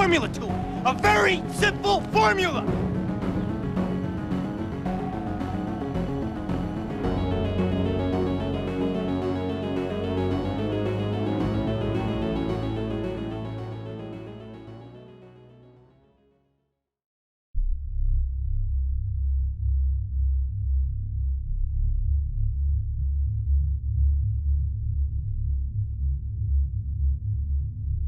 formula to it. A very simple formula.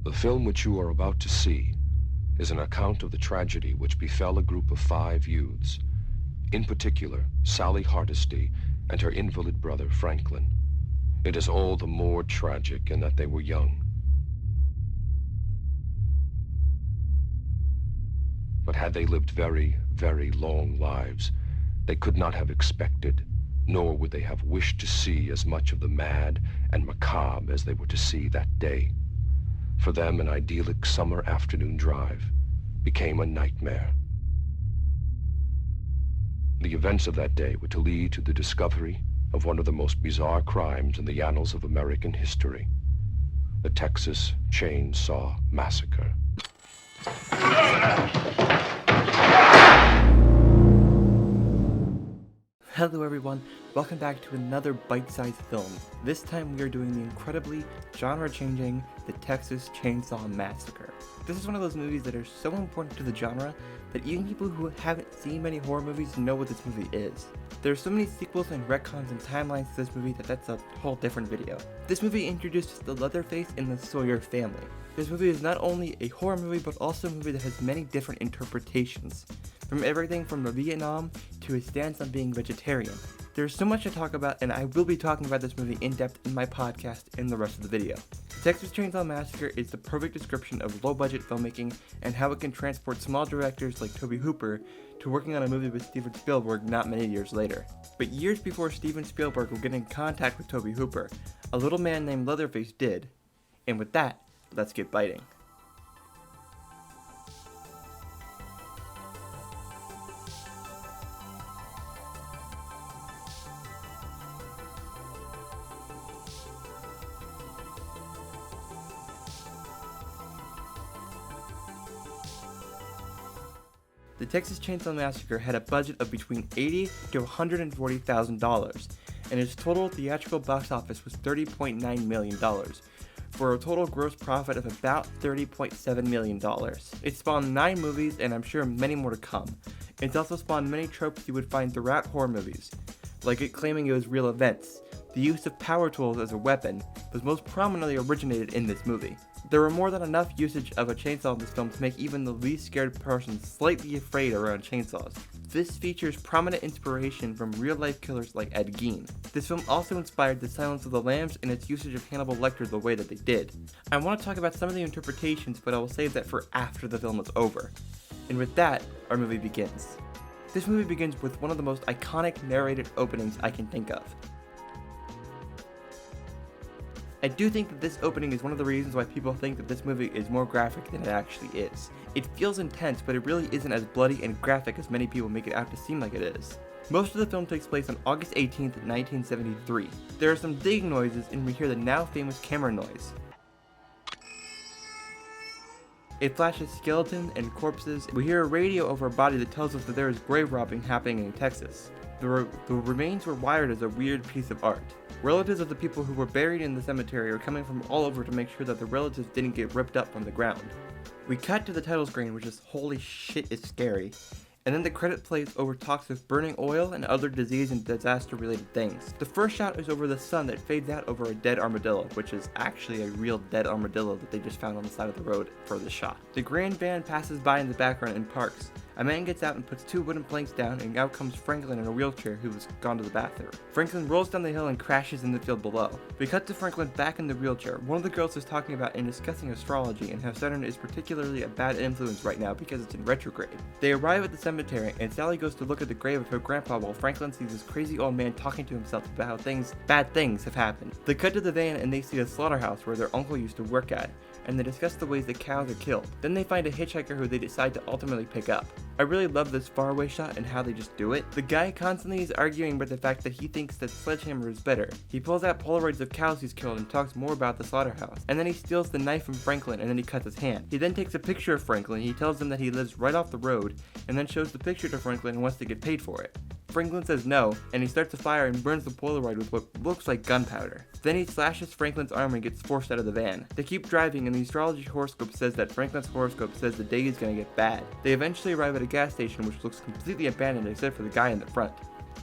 The film which you are about to see is an account of the tragedy which befell a group of 5 youths, in particular Sally Hardesty and her invalid brother Franklin. It is all the more tragic in that they were young. But had they lived very, very long lives, they could not have expected, nor would they have wished to see as much of the mad and macabre as they were to see that day. For them, an idyllic summer afternoon drive became a nightmare. The events of that day were to lead to the discovery of one of the most bizarre crimes in the annals of American history, the Texas Chainsaw Massacre. Hello everyone, welcome back to another bite-sized film. This time we are doing the incredibly genre-changing The Texas Chainsaw Massacre. This is one of those movies that are so important to the genre that even people who haven't seen many horror movies know what this movie is. There are so many sequels and retcons and timelines to this movie that's a whole different video. This movie introduces the Leatherface and the Sawyer family. This movie is not only a horror movie but also a movie that has many different interpretations. From everything from the Vietnam to his stance on being vegetarian. There's so much to talk about, and I will be talking about this movie in depth in my podcast in the rest of the video. The Texas Chainsaw Massacre is the perfect description of low-budget filmmaking and how it can transport small directors like Tobe Hooper to working on a movie with Steven Spielberg not many years later. But years before Steven Spielberg would get in contact with Tobe Hooper, a little man named Leatherface did. And with that, let's get biting. The Texas Chainsaw Massacre had a budget of between $80,000 to $140,000, and its total theatrical box office was $30.9 million, for a total gross profit of about $30.7 million. It spawned 9 movies, and I'm sure many more to come. It's also spawned many tropes you would find throughout horror movies, like it claiming it was real events. The use of power tools as a weapon was most prominently originated in this movie. There were more than enough usage of a chainsaw in this film to make even the least scared person slightly afraid around chainsaws. This features prominent inspiration from real-life killers like Ed Gein. This film also inspired The Silence of the Lambs and its usage of Hannibal Lecter the way that they did. I want to talk about some of the interpretations, but I will save that for after the film is over. And with that, our movie begins. This movie begins with one of the most iconic narrated openings I can think of. I do think that this opening is one of the reasons why people think that this movie is more graphic than it actually is. It feels intense, but it really isn't as bloody and graphic as many people make it out to seem like it is. Most of the film takes place on August 18th, 1973. There are some digging noises, and we hear the now famous camera noise. It flashes skeletons and corpses. We hear a radio over a body that tells us that there is grave robbing happening in Texas. The remains were wired as a weird piece of art. Relatives of the people who were buried in the cemetery are coming from all over to make sure that the relatives didn't get ripped up from the ground. We cut to the title screen, which is holy shit, it's scary. And then the credit plays over talks of burning oil and other disease and disaster related things. The first shot is over the sun that fades out over a dead armadillo, which is actually a real dead armadillo that they just found on the side of the road for the shot. The grand van passes by in the background and parks. A man gets out and puts 2 wooden planks down, and out comes Franklin in a wheelchair who has gone to the bathroom. Franklin rolls down the hill and crashes in the field below. We cut to Franklin back in the wheelchair. One of the girls is talking about and discussing astrology and how Saturn is particularly a bad influence right now because it's in retrograde. They arrive at the cemetery, and Sally goes to look at the grave of her grandpa while Franklin sees this crazy old man talking to himself about how bad things have happened. They cut to the van and they see a slaughterhouse where their uncle used to work at, and they discuss the ways that cows are killed. Then they find a hitchhiker who they decide to ultimately pick up. I really love this faraway shot and how they just do it. The guy constantly is arguing about the fact that he thinks that Sledgehammer is better. He pulls out Polaroids of cows he's killed and talks more about the slaughterhouse. And then he steals the knife from Franklin and then he cuts his hand. He then takes a picture of Franklin. He tells him that he lives right off the road and then shows the picture to Franklin and wants to get paid for it. Franklin says no, and he starts a fire and burns the Polaroid with what looks like gunpowder. Then he slashes Franklin's arm and gets forced out of the van. They keep driving and the astrology horoscope says that Franklin's horoscope says the day is gonna get bad. They eventually arrive at a gas station which looks completely abandoned except for the guy in the front.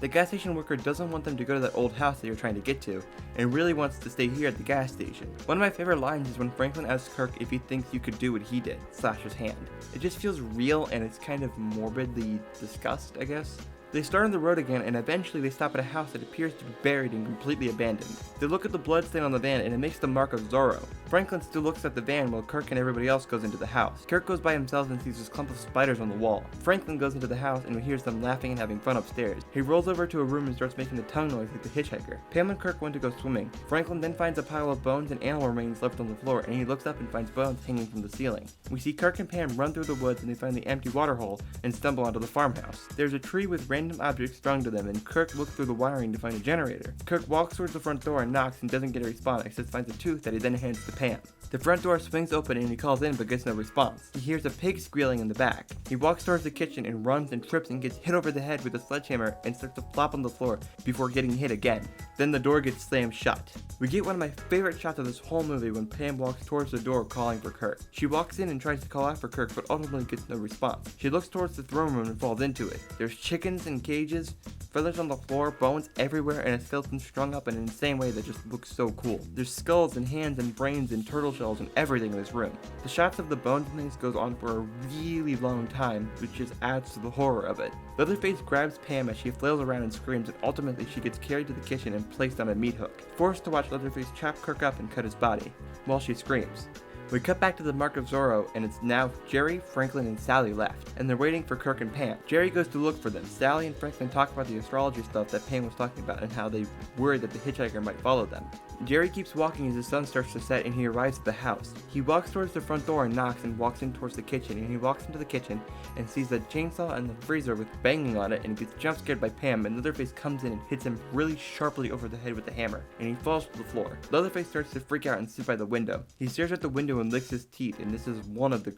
The gas station worker doesn't want them to go to that old house that you're trying to get to, and really wants to stay here at the gas station. One of my favorite lines is when Franklin asks Kirk if he thinks you could do what he did, slash his hand. It just feels real and it's kind of morbidly discussed, I guess. They start on the road again and eventually they stop at a house that appears to be buried and completely abandoned. They look at the bloodstain on the van and it makes the mark of Zorro. Franklin still looks at the van while Kirk and everybody else goes into the house. Kirk goes by himself and sees this clump of spiders on the wall. Franklin goes into the house and hears them laughing and having fun upstairs. He rolls over to a room and starts making the tongue noise like the hitchhiker. Pam and Kirk went to go swimming. Franklin then finds a pile of bones and animal remains left on the floor and he looks up and finds bones hanging from the ceiling. We see Kirk and Pam run through the woods and they find the empty water hole and stumble onto the farmhouse. There's a tree with random objects strung to them and Kirk looks through the wiring to find a generator. Kirk walks towards the front door and knocks and doesn't get a response except finds a tooth that he then hands to Pam. The front door swings open and he calls in but gets no response. He hears a pig squealing in the back. He walks towards the kitchen and runs and trips and gets hit over the head with a sledgehammer and starts to flop on the floor before getting hit again. Then the door gets slammed shut. We get one of my favorite shots of this whole movie when Pam walks towards the door calling for Kirk. She walks in and tries to call out for Kirk but ultimately gets no response. She looks towards the throne room and falls into it. There's chickens in cages, feathers on the floor, bones everywhere, and a skeleton strung up in an insane way that just looks so cool. There's skulls and hands and brains and turtle shells and everything in this room. The shots of the bones and things goes on for a really long time, which just adds to the horror of it. Leatherface grabs Pam as she flails around and screams, and ultimately she gets carried to the kitchen and placed on a meat hook, forced to watch Leatherface chop Kirk up and cut his body, while she screams. We cut back to the Mark of Zorro, and it's now Jerry, Franklin, and Sally left, and they're waiting for Kirk and Pam. Jerry goes to look for them. Sally and Franklin talk about the astrology stuff that Pam was talking about and how they worried that the hitchhiker might follow them. Jerry keeps walking as the sun starts to set and he arrives at the house. He walks towards the front door and knocks and walks in towards the kitchen, and he walks into the kitchen and sees the chainsaw and the freezer with banging on it and gets jump scared by Pam, and Leatherface comes in and hits him really sharply over the head with the hammer and he falls to the floor. Leatherface starts to freak out and sit by the window. He stares at the window and licks his teeth, and this is one of the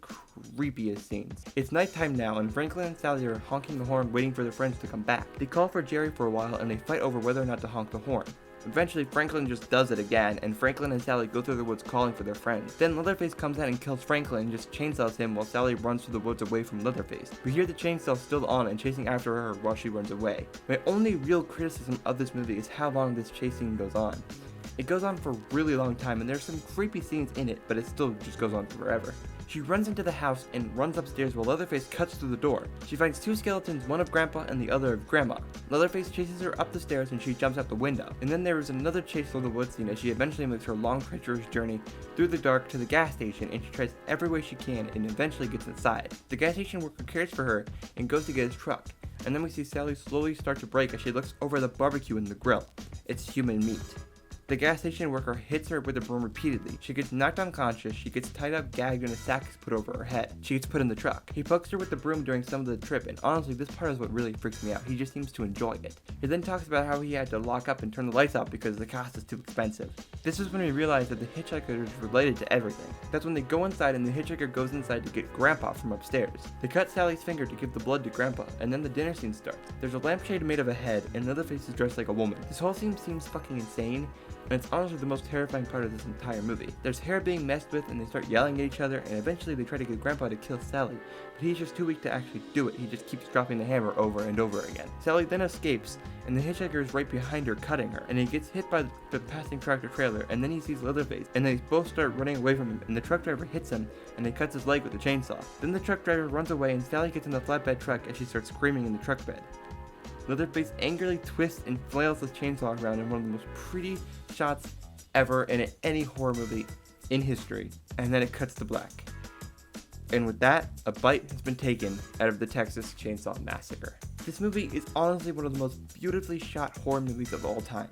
creepiest scenes. It's nighttime now and Franklin and Sally are honking the horn waiting for their friends to come back. They call for Jerry for a while and they fight over whether or not to honk the horn. Eventually, Franklin just does it again, and Franklin and Sally go through the woods calling for their friends. Then Leatherface comes out and kills Franklin and just chainsaws him while Sally runs through the woods away from Leatherface. We hear the chainsaw still on and chasing after her while she runs away. My only real criticism of this movie is how long this chase scene goes on. It goes on for a really long time and there's some creepy scenes in it, but it still just goes on forever. She runs into the house and runs upstairs while Leatherface cuts through the door. She finds two skeletons, one of Grandpa and the other of Grandma. Leatherface chases her up the stairs and she jumps out the window. And then there is another chase through the woods scene as she eventually makes her long treacherous journey through the dark to the gas station, and she tries every way she can and eventually gets inside. The gas station worker cares for her and goes to get his truck. And then we see Sally slowly start to break as she looks over the barbecue in the grill. It's human meat. The gas station worker hits her with a broom repeatedly. She gets knocked unconscious, she gets tied up, gagged, and a sack is put over her head. She gets put in the truck. He pokes her with the broom during some of the trip, and honestly, this part is what really freaks me out. He just seems to enjoy it. He then talks about how he had to lock up and turn the lights off because the cost is too expensive. This is when we realize that the hitchhiker is related to everything. That's when they go inside and the hitchhiker goes inside to get Grandpa from upstairs. They cut Sally's finger to give the blood to Grandpa, and then the dinner scene starts. There's a lampshade made of a head, and Leatherface is dressed like a woman. This whole scene seems fucking insane, and it's honestly the most terrifying part of this entire movie. There's hair being messed with and they start yelling at each other, and eventually they try to get Grandpa to kill Sally, but he's just too weak to actually do it. He just keeps dropping the hammer over and over again. Sally then escapes and the hitchhiker is right behind her cutting her, and he gets hit by the passing tractor trailer, and then he sees Leatherface and they both start running away from him, and the truck driver hits him and he cuts his leg with a chainsaw. Then the truck driver runs away and Sally gets in the flatbed truck as she starts screaming in the truck bed. Leatherface angrily twists and flails the chainsaw around in one of the most pretty shots ever in any horror movie in history, and then it cuts to black. And with that, a bite has been taken out of the Texas Chainsaw Massacre. This movie is honestly one of the most beautifully shot horror movies of all time.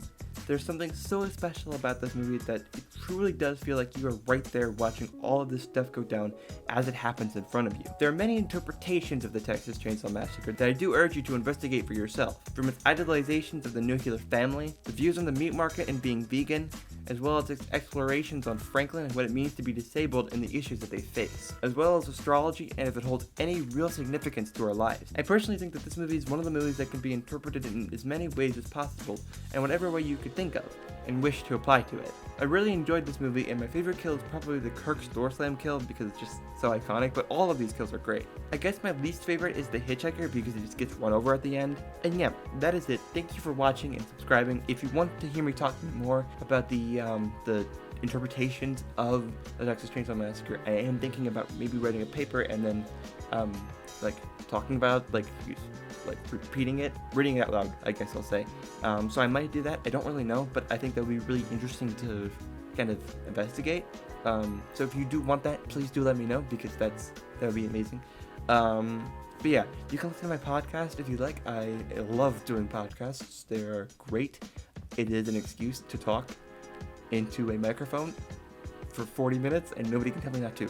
There's something so special about this movie that it truly does feel like you are right there watching all of this stuff go down as it happens in front of you. There are many interpretations of the Texas Chainsaw Massacre that I do urge you to investigate for yourself, from its idolizations of the nuclear family, the views on the meat market and being vegan, as well as its explorations on Franklin and what it means to be disabled and the issues that they face, as well as astrology and if it holds any real significance to our lives. I personally think that this movie is one of the movies that can be interpreted in as many ways as possible, and whatever way you could think of, and wish to apply to it. I really enjoyed this movie, and my favorite kill is probably the Kirk's door slam kill because it's just so iconic, but all of these kills are great. I guess my least favorite is the hitchhiker because it just gets run over at the end. And yeah, that is it. Thank you for watching and subscribing. If you want to hear me talk more about the interpretations of the Texas Chainsaw Massacre, I am thinking about maybe writing a paper and then like talking about like repeating it, reading it out loud, I guess I'll say. So I might do that. I don't really know, but I think that would be really interesting to kind of investigate. So if you do want that, please do let me know because that would be amazing. But yeah, you can listen to my podcast if you like. I love doing podcasts. They're great. It is an excuse to talk into a microphone for 40 minutes and nobody can tell me not to.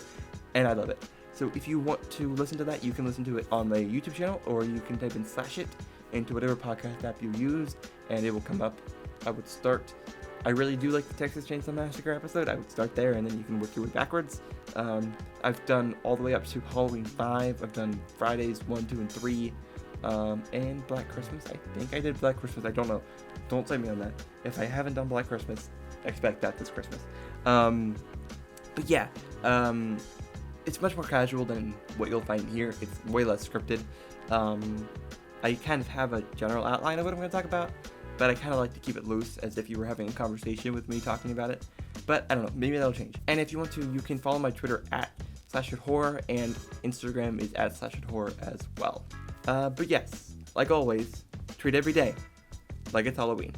And I love it. So if you want to listen to that, you can listen to it on my YouTube channel, or you can type in /it into whatever podcast app you use, and it will come up. I really do like the Texas Chainsaw Massacre episode. I would start there, and then you can work your way backwards. I've done all the way up to Halloween 5. I've done Fridays 1, 2, and 3, and Black Christmas. I think I did Black Christmas. I don't know. Don't say me on that. If I haven't done Black Christmas, expect that this Christmas. But yeah, it's much more casual than what you'll find here. It's way less scripted. I kind of have a general outline of what I'm going to talk about, but I kind of like to keep it loose as if you were having a conversation with me talking about it. But I don't know, maybe that'll change. And if you want to, you can follow my Twitter at @horror, and Instagram is @horror as well. But yes, like always, treat every day like it's Halloween.